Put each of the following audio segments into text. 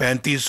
35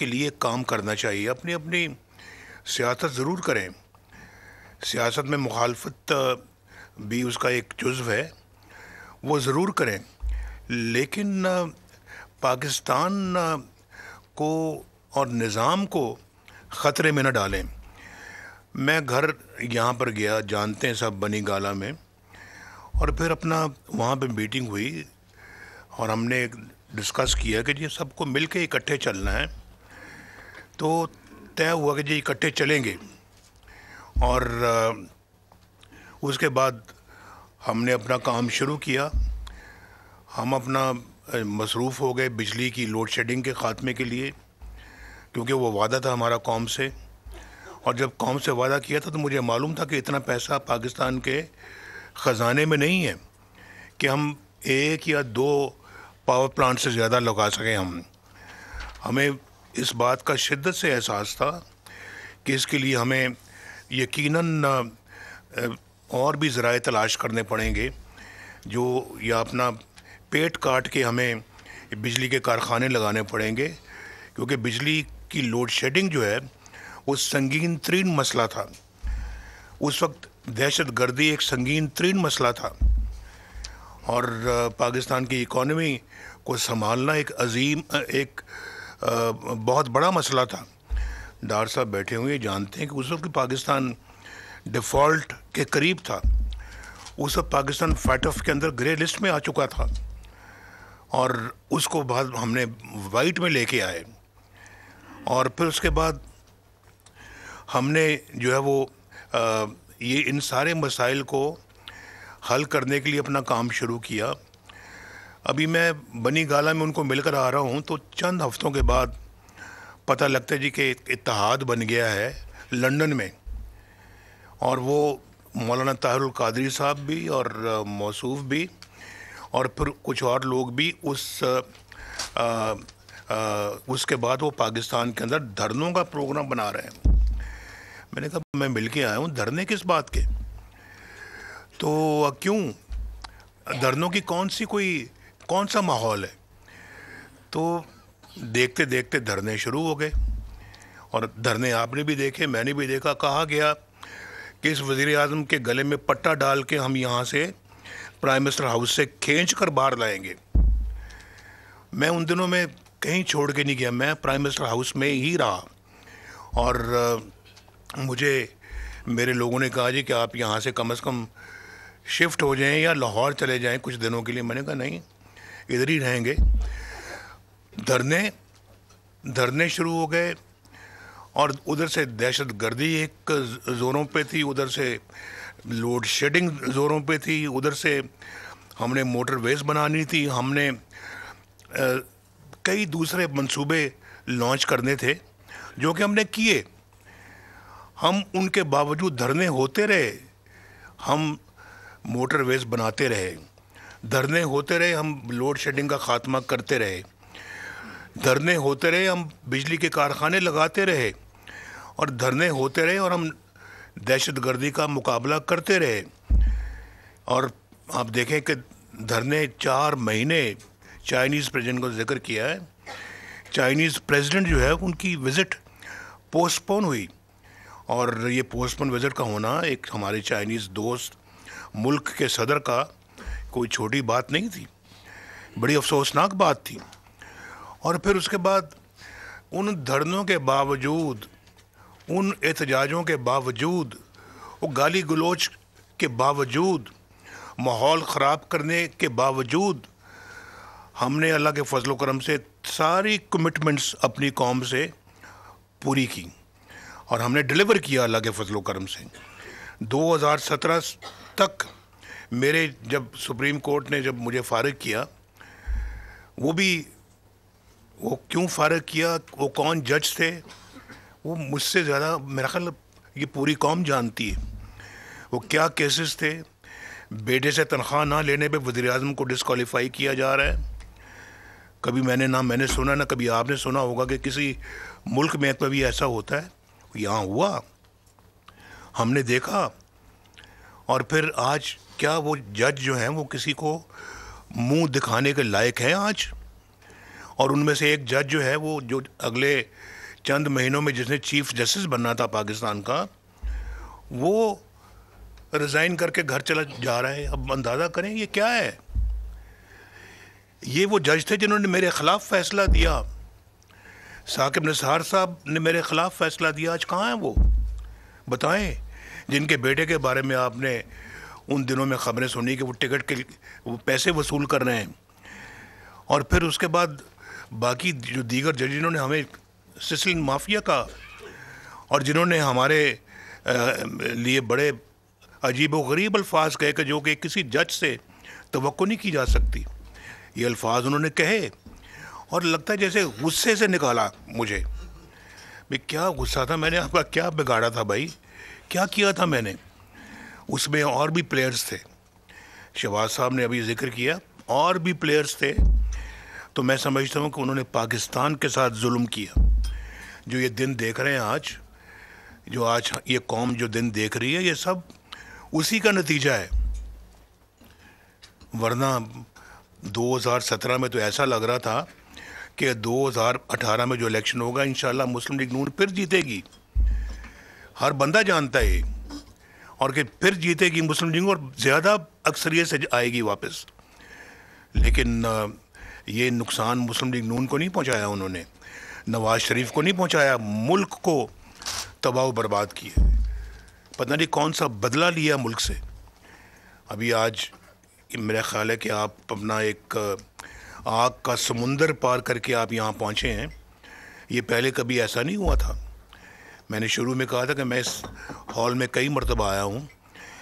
کے لیے کام کرنا چاہیے. اپنی اپنی سیاست ضرور کریں, سیاست میں مخالفت بھی اس کا ایک جزو ہے, وہ ضرور کریں, لیکن پاکستان کو اور نظام کو خطرے میں نہ ڈالیں. میں گھر یہاں پر گیا, جانتے ہیں سب, بنی گالا میں, اور پھر اپنا وہاں پہ میٹنگ ہوئی اور ہم نے ڈسکس کیا کہ جی سب کو مل کے اکٹھے چلنا ہے. تو طے ہوا کہ جی اکٹھے چلیں گے, اور اس کے بعد ہم نے اپنا کام شروع کیا. ہم اپنا مصروف ہو گئے بجلی کی لوڈ شیڈنگ کے خاتمے کے لیے, کیونکہ وہ وعدہ تھا ہمارا قوم سے, اور جب قوم سے وعدہ کیا تھا تو مجھے معلوم تھا کہ اتنا پیسہ پاکستان کے خزانے میں نہیں ہے کہ ہم 1 یا 2 پاور پلانٹ سے زیادہ لگا سکیں. ہمیں اس بات کا شدت سے احساس تھا کہ اس کے لیے ہمیں یقیناً اور بھی ذرائع تلاش کرنے پڑیں گے, جو یا اپنا پیٹ کاٹ کے ہمیں بجلی کے کارخانے لگانے پڑیں گے, کیونکہ بجلی کی لوڈ شیڈنگ جو ہے وہ سنگین ترین مسئلہ تھا. اس وقت دہشت گردی ایک سنگین ترین مسئلہ تھا, اور پاکستان کی اکانومی کو سنبھالنا ایک عظیم, ایک بہت بڑا مسئلہ تھا. ڈار صاحب بیٹھے ہوئے جانتے ہیں کہ اس وقت پاکستان ڈیفالٹ کے قریب تھا. اس وقت پاکستان فائٹ آف کے اندر گرے لسٹ میں آ چکا تھا, اور اس کو بعد ہم نے وائٹ میں لے کے آئے. اور پھر اس کے بعد ہم نے جو ہے وہ یہ ان سارے مسائل کو حل کرنے کے لیے اپنا کام شروع کیا. ابھی میں بنی گالا میں ان کو مل کر آ رہا ہوں تو چند ہفتوں کے بعد پتہ لگتا ہے جی کہ اتحاد بن گیا ہے لنڈن میں, اور وہ مولانا طاہر القادری صاحب بھی اور موصوف بھی اور پھر کچھ اور لوگ بھی اس کے بعد وہ پاکستان کے اندر دھرنوں کا پروگرام بنا رہے ہیں. میں نے کہا میں مل کے آیا ہوں, دھرنے کس بات کے, تو کیوں دھرنوں کی کون سا ماحول ہے. تو دیکھتے دیکھتے دھرنے شروع ہو گئے, اور دھرنے آپ نے بھی دیکھے, میں نے بھی دیکھا. کہا گیا کہ اس وزیر اعظم کے گلے میں پٹا ڈال کے ہم یہاں سے پرائم منسٹر ہاؤس سے کھینچ کر باہر لائیں گے. میں ان دنوں میں کہیں چھوڑ کے نہیں گیا, میں پرائم منسٹر ہاؤس میں ہی رہا, اور مجھے میرے لوگوں نے کہا جی کہ آپ یہاں سے کم از کم شفٹ ہو جائیں یا لاہور چلے جائیں کچھ دنوں کے لیے. میں نے کہا نہیں, ادھر ہی رہیں گے. دھرنے شروع ہو گئے, اور ادھر سے دہشت گردی ایک زوروں پہ تھی, ادھر سے لوڈ شیڈنگ زوروں پہ تھی, ادھر سے ہم نے موٹر ویز بنانی تھی, ہم نے کئی دوسرے منصوبے لانچ کرنے تھے جو کہ ہم نے کیے. ہم ان کے باوجود دھرنے ہوتے رہے, ہم موٹر ویز بناتے رہے, دھرنے ہوتے رہے, ہم لوڈ شیڈنگ کا خاتمہ کرتے رہے, دھرنے ہوتے رہے, ہم بجلی کے کارخانے لگاتے رہے, اور دھرنے ہوتے رہے, اور ہم دہشت گردی کا مقابلہ کرتے رہے. اور آپ دیکھیں کہ دھرنے 4 مہینے, چائنیز پریزیڈنٹ کو ذکر کیا ہے, چائنیز پریزیڈنٹ جو ہے ان کی وزٹ پوسٹ پون ہوئی, اور یہ پوسٹ پون وزٹ کا ہونا ایک ہمارے چائنیز دوست ملک کے صدر کا کوئی چھوٹی بات نہیں تھی, بڑی افسوسناک بات تھی. اور پھر اس کے بعد ان دھرنوں کے باوجود, ان احتجاجوں کے باوجود, وہ گالی گلوچ کے باوجود, ماحول خراب کرنے کے باوجود, ہم نے اللہ کے فضل و کرم سے ساری کمٹمنٹس اپنی قوم سے پوری کی, اور ہم نے ڈیلیور کیا اللہ کے فضل و کرم سے. 2017 تک میرے جب سپریم کورٹ نے جب مجھے فارغ کیا, وہ کیوں فارغ کیا, وہ کون جج تھے, وہ مجھ سے زیادہ میرا خیال یہ پوری قوم جانتی ہے. وہ کیا کیسز تھے, بیٹے سے تنخواہ نہ لینے پہ وزیر اعظم کو ڈسکوالیفائی کیا جا رہا ہے. کبھی میں نے سنا, نہ کبھی آپ نے سنا ہوگا کہ کسی ملک میں کبھی ایسا ہوتا ہے. یہاں ہوا, ہم نے دیکھا. اور پھر آج کیا وہ جج جو ہیں وہ کسی کو منہ دکھانے کے لائق ہیں آج؟ اور ان میں سے ایک جج جو ہے وہ جو اگلے چند مہینوں میں جس نے چیف جسٹس بننا تھا پاکستان کا وہ ریزائن کر کے گھر چلا جا رہا ہے. اب اندازہ کریں یہ کیا ہے. یہ وہ جج تھے جنہوں نے میرے خلاف فیصلہ دیا. ثاقب نثار صاحب نے میرے خلاف فیصلہ دیا. آج کہاں ہیں وہ بتائیں. جن کے بیٹے کے بارے میں آپ نے ان دنوں میں خبریں سنی کہ وہ ٹکٹ کے وہ پیسے وصول کر رہے ہیں, اور پھر اس کے بعد باقی جو دیگر جج جنہوں نے ہمیں سسلنگ مافیا کا اور جنہوں نے ہمارے لیے بڑے عجیب و غریب الفاظ کہے کہ جو کہ کسی جج سے توقع نہیں کی جا سکتی, یہ الفاظ انہوں نے کہے اور لگتا ہے جیسے غصے سے نکالا مجھے. بھئی کیا غصہ تھا, میں نے آپ کا کیا بگاڑا تھا بھائی, کیا کیا تھا میں نے. اس میں اور بھی پلیئرز تھے, شہباز صاحب نے ابھی ذکر کیا, اور بھی پلیئرز تھے. تو میں سمجھتا ہوں کہ انہوں نے پاکستان کے ساتھ ظلم کیا. جو یہ دن دیکھ رہے ہیں آج, جو آج یہ قوم جو دن دیکھ رہی ہے, یہ سب اسی کا نتیجہ ہے. ورنہ 2017 میں تو ایسا لگ رہا تھا کہ 2018 میں جو الیکشن ہوگا انشاءاللہ مسلم لیگ نون پھر جیتے گی. ہر بندہ جانتا ہے, اور کہ پھر جیتے گی مسلم لیگ اور زیادہ اکثریت سے آئے گی واپس. لیکن یہ نقصان مسلم لیگ نون کو نہیں پہنچایا انہوں نے, نواز شریف کو نہیں پہنچایا, ملک کو تباہ و برباد کیا. پتہ نہیں کون سا بدلہ لیا ملک سے. ابھی آج میرا خیال ہے کہ آپ اپنا ایک آگ کا سمندر پار کر کے آپ یہاں پہنچے ہیں. یہ پہلے کبھی ایسا نہیں ہوا تھا. میں نے شروع میں کہا تھا کہ میں اس ہال میں کئی مرتبہ آیا ہوں,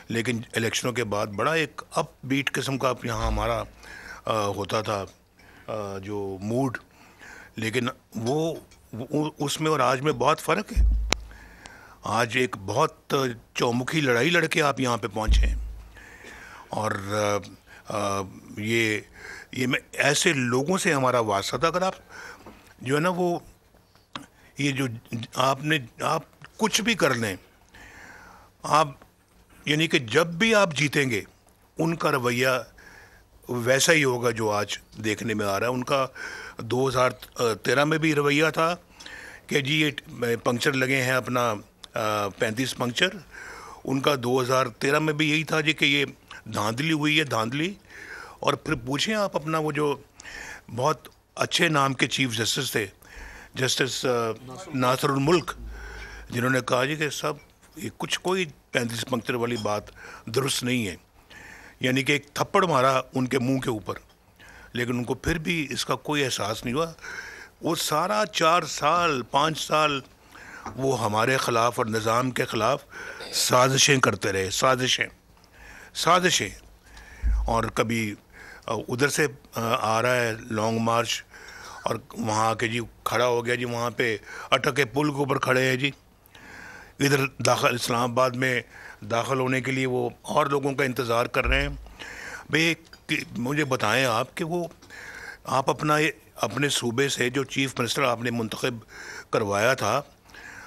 لیکن الیکشنوں کے بعد بڑا ایک اپ بیٹ قسم کا یہاں ہمارا ہوتا تھا جو موڈ. لیکن وہ اس میں اور آج میں بہت فرق ہے. آج ایک بہت چومکھی لڑائی لڑ کے آپ یہاں پہ پہنچے ہیں, اور یہ میں ایسے لوگوں سے ہمارا واسطہ تھا. اگر آپ جو ہے نا وہ یہ جو آپ کچھ بھی کر لیں, آپ یعنی کہ جب بھی آپ جیتیں گے ان کا رویہ ویسا ہی ہوگا جو آج دیکھنے میں آ رہا ہے. ان کا 2013 میں بھی رویہ تھا کہ جی یہ پنکچر لگے ہیں اپنا 35 پنکچر. ان کا 2013 میں بھی یہی تھا جی کہ یہ دھاندلی ہوئی ہے, دھاندلی. اور پھر پوچھیں آپ اپنا وہ جو بہت اچھے نام کے چیف جسٹس تھے, جسٹس ناصر الملک, جنہوں نے کہا جی کہ سب یہ کچھ کوئی 35 پنکچر والی بات درست نہیں ہے. یعنی کہ ایک تھپڑ مارا ان کے منہ کے اوپر, لیکن ان کو پھر بھی اس کا کوئی احساس نہیں ہوا. وہ سارا 4 سال 5 سال وہ ہمارے خلاف اور نظام کے خلاف سازشیں کرتے رہے, سازشیں. اور کبھی ادھر سے آ رہا ہے لانگ مارچ, اور وہاں کے جی کھڑا ہو گیا جی وہاں پہ اٹک پل کے اوپر کھڑے ہیں جی. ادھر داخل اسلام آباد میں داخل ہونے کے لیے وہ اور لوگوں کا انتظار کر رہے ہیں. بھئی مجھے بتائیں آپ کہ وہ آپ اپنے صوبے سے جو چیف منسٹر آپ نے منتخب کروایا تھا,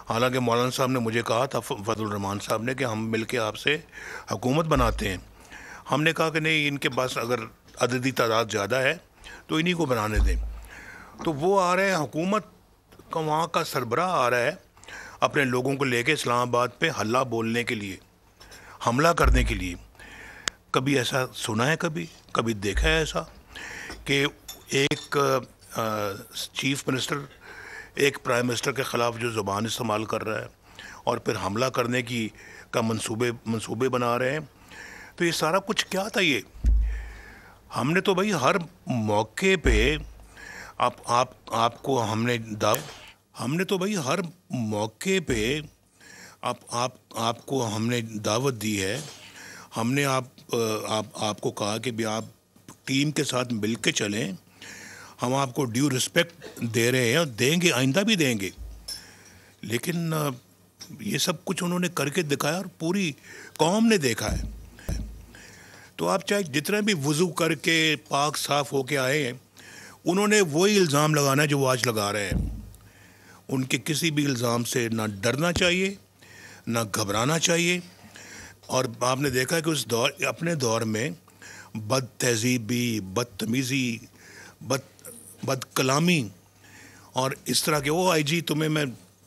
حالانکہ مولانا صاحب نے مجھے کہا تھا, فضل الرحمان صاحب نے, کہ ہم مل کے آپ سے حکومت بناتے ہیں. ہم نے کہا کہ نہیں, ان کے پاس اگر عددی تعداد زیادہ ہے تو انہی کو بنانے دیں. تو وہ آ رہے ہیں, حکومت کا وہاں کا سربراہ آ رہا ہے اپنے لوگوں کو لے کے اسلام آباد پہ ہلہ بولنے کے لیے, حملہ کرنے کے لیے. کبھی ایسا سنا ہے, کبھی دیکھا ہے ایسا کہ ایک چیف منسٹر ایک پرائم منسٹر کے خلاف جو زبان استعمال کر رہا ہے اور پھر حملہ کرنے کا منصوبے بنا رہے ہیں. تو یہ سارا کچھ کیا تھا. یہ ہم نے تو بھائی ہر موقع پہ آپ کو ہم نے تو بھائی ہر موقع پہ آپ کو ہم نے دعوت دی ہے. ہم نے آپ کو کہا کہ بھی آپ ٹیم کے ساتھ مل کے چلیں. ہم آپ کو ڈیو رسپیکٹ دے رہے ہیں اور دیں گے, آئندہ بھی دیں گے. لیکن یہ سب کچھ انہوں نے کر کے دکھایا اور پوری قوم نے دیکھا ہے. تو آپ چاہے جتنا بھی وضو کر کے پاک صاف ہو کے آئے ہیں, انہوں نے وہی الزام لگانا ہے جو وہ آج لگا رہے ہیں. ان کے کسی بھی الزام سے نہ ڈرنا چاہیے نہ گھبرانا چاہیے. اور آپ نے دیکھا کہ اپنے دور میں بد تہذیبی, بدتمیزی, بد کلامی اور اس طرح کے, وہ آئی جی تمہیں میں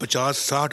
50-60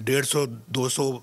150-200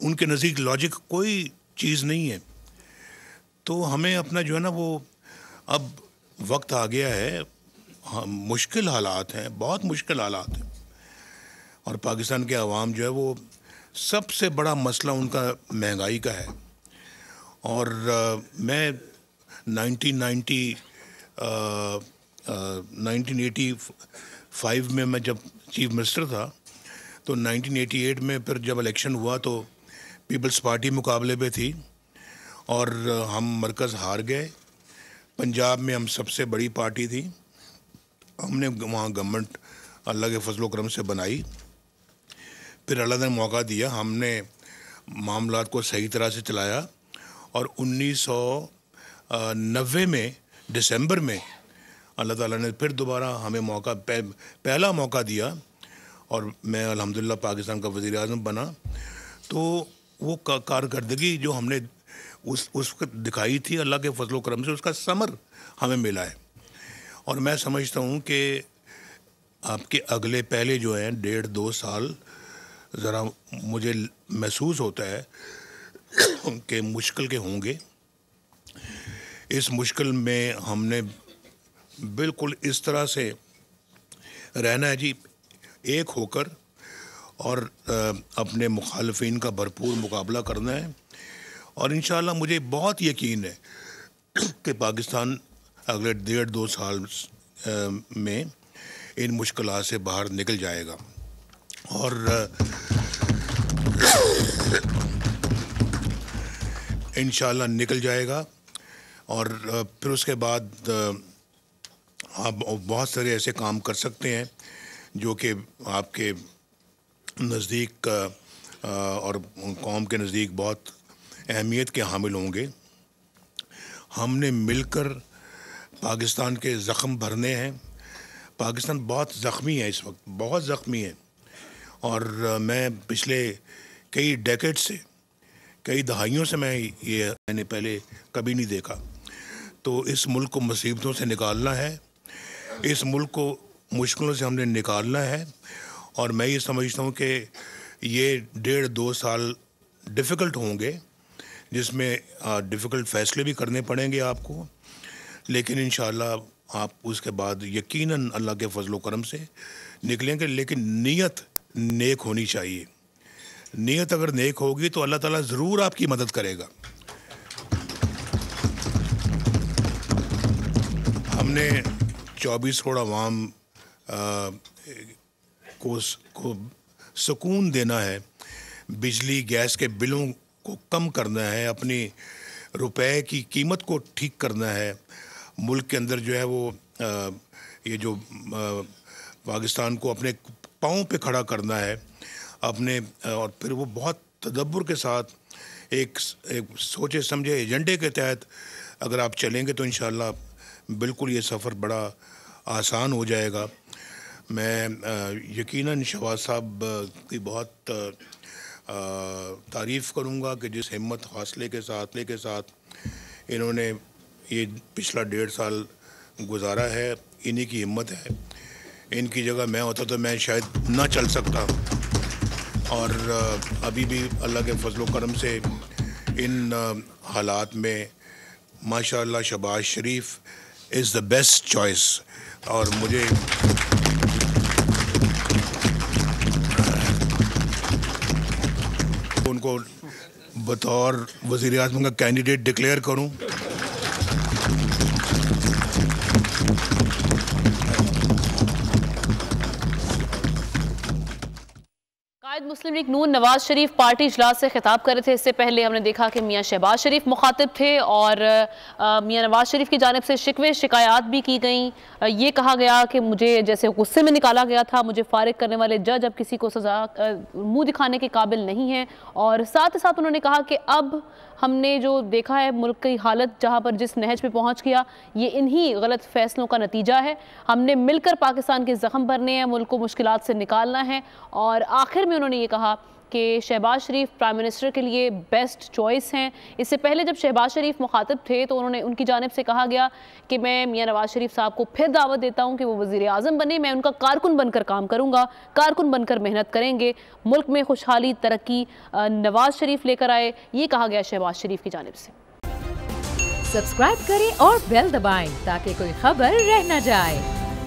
ان کے نزدیک لاجک کوئی چیز نہیں ہے. تو ہمیں اپنا جو ہے نا وہ اب وقت آ گیا ہے, مشکل حالات ہیں, بہت مشکل حالات ہیں, اور پاکستان کے عوام جو ہے وہ سب سے بڑا مسئلہ ان کا مہنگائی کا ہے. اور میں 1985 میں جب چیف منسٹر تھا تو 1988 میں پھر جب الیکشن ہوا تو پیپلز پارٹی مقابلے پہ تھی اور ہم مرکز ہار گئے. پنجاب میں ہم سب سے بڑی پارٹی تھی, ہم نے وہاں گورنمنٹ اللہ کے فضل و کرم سے بنائی. پھر اللہ نے موقع دیا, ہم نے معاملات کو صحیح طرح سے چلایا, اور 1990 میں دسمبر میں اللہ تعالیٰ نے پھر دوبارہ ہمیں پہلا موقع دیا, اور میں الحمدللہ پاکستان کا وزیر اعظم بنا. تو وہ کارکردگی جو ہم نے اس وقت دکھائی تھی, اللہ کے فضل و کرم سے اس کا ثمر ہمیں ملا ہے. اور میں سمجھتا ہوں کہ آپ کے اگلے پہلے جو ہیں 1.5-2 سال ذرا مجھے محسوس ہوتا ہے کہ مشکل کے ہوں گے. اس مشکل میں ہم نے بالکل اس طرح سے رہنا ہے جی, ایک ہو کر, اور اپنے مخالفین کا بھرپور مقابلہ کرنا ہے. اور انشاءاللہ مجھے بہت یقین ہے کہ پاکستان اگلے 1.5-2 سال میں ان مشکلات سے باہر نکل جائے گا, اور انشاءاللہ نکل جائے گا. اور پھر اس کے بعد آپ بہت سارے ایسے کام کر سکتے ہیں جو کہ آپ کے نزدیک اور قوم کے نزدیک بہت اہمیت کے حامل ہوں گے. ہم نے مل کر پاکستان کے زخم بھرنے ہیں. پاکستان بہت زخمی ہے اس وقت, بہت زخمی ہے, اور میں پچھلے کئی ڈیکیڈ سے, کئی دہائیوں سے میں نے پہلے کبھی نہیں دیکھا. تو اس ملک کو مصیبتوں سے نکالنا ہے, اس ملک کو مشکلوں سے ہم نے نکالنا ہے. اور میں یہ سمجھتا ہوں کہ یہ 1.5-2 سال ڈیفیکلٹ ہوں گے, جس میں ڈیفیکلٹ فیصلے بھی کرنے پڑیں گے آپ کو, لیکن انشاءاللہ آپ اس کے بعد یقیناً اللہ کے فضل و کرم سے نکلیں گے. لیکن نیت نیک ہونی چاہیے. نیت اگر نیک ہوگی تو اللہ تعالیٰ ضرور آپ کی مدد کرے گا. ہم نے 24 کروڑ عوام کو سکون دینا ہے, بجلی گیس کے بلوں کو کم کرنا ہے, اپنی روپے کی قیمت کو ٹھیک کرنا ہے. ملک کے اندر جو ہے وہ یہ جو پاکستان کو اپنے پاؤں پہ کھڑا کرنا ہے اپنے, اور پھر وہ بہت تدبر کے ساتھ ایک سوچے سمجھے ایجنڈے کے تحت اگر آپ چلیں گے تو انشاءاللہ بالکل یہ سفر بڑا آسان ہو جائے گا. میں یقیناً شہباز صاحب کی بہت تعریف کروں گا کہ جس ہمت حوصلے کے ساتھ انہوں نے یہ پچھلا 1.5 سال گزارا ہے, انہی کی ہمت ہے. ان کی جگہ میں ہوتا تو میں شاید نہ چل سکتا, اور ابھی بھی اللہ کے فضل و کرم سے ان حالات میں ماشاءاللہ شہباز شریف از دا بیسٹ چوائس. اور مجھے ان کو بطور وزیر اعظم کا کینڈیڈیٹ ڈکلیئر کروں. مسلم لیگ نون نواز شریف پارٹی اجلاس سے خطاب کر رہے تھے. اس سے پہلے ہم نے دیکھا کہ میاں شہباز شریف مخاطب تھے, اور میاں نواز شریف کی جانب سے شکوے شکایات بھی کی گئیں. یہ کہا گیا کہ مجھے جیسے غصے میں نکالا گیا تھا, مجھے فارغ کرنے والے جج اب کسی کو سزا منہ دکھانے کے قابل نہیں ہیں. اور ساتھ ہی ساتھ انہوں نے کہا کہ اب ہم نے جو دیکھا ہے ملک کی حالت جہاں پر جس نہج پہ پہنچ گیا, یہ انہی غلط فیصلوں کا نتیجہ ہے. ہم نے مل کر پاکستان کے زخم بھرنے ہیں, ملک کو مشکلات سے نکالنا ہے. اور آخر میں انہوں نے یہ کہا کہ شہباز شریف پرائم منسٹر کے لیے بیسٹ چوائس ہیں۔ اس سے پہلے جب شہباز شریف مخاطب تھے تو ان کی جانب سے کہا گیا کہ میں میاں نواز شریف صاحب کو پھر دعوت دیتا ہوں کہ وہ وزیر اعظم بنے، میں ان کا کارکن بن کر کام کروں گا، کارکن بن کر محنت کریں گے، ملک میں خوشحالی ترقی نواز شریف لے کر آئے، یہ کہا گیا شہباز شریف کی جانب سے۔ سبسکرائب کریں اور بیل دبائیں تاکہ کوئی خبر رہ نہ جائے۔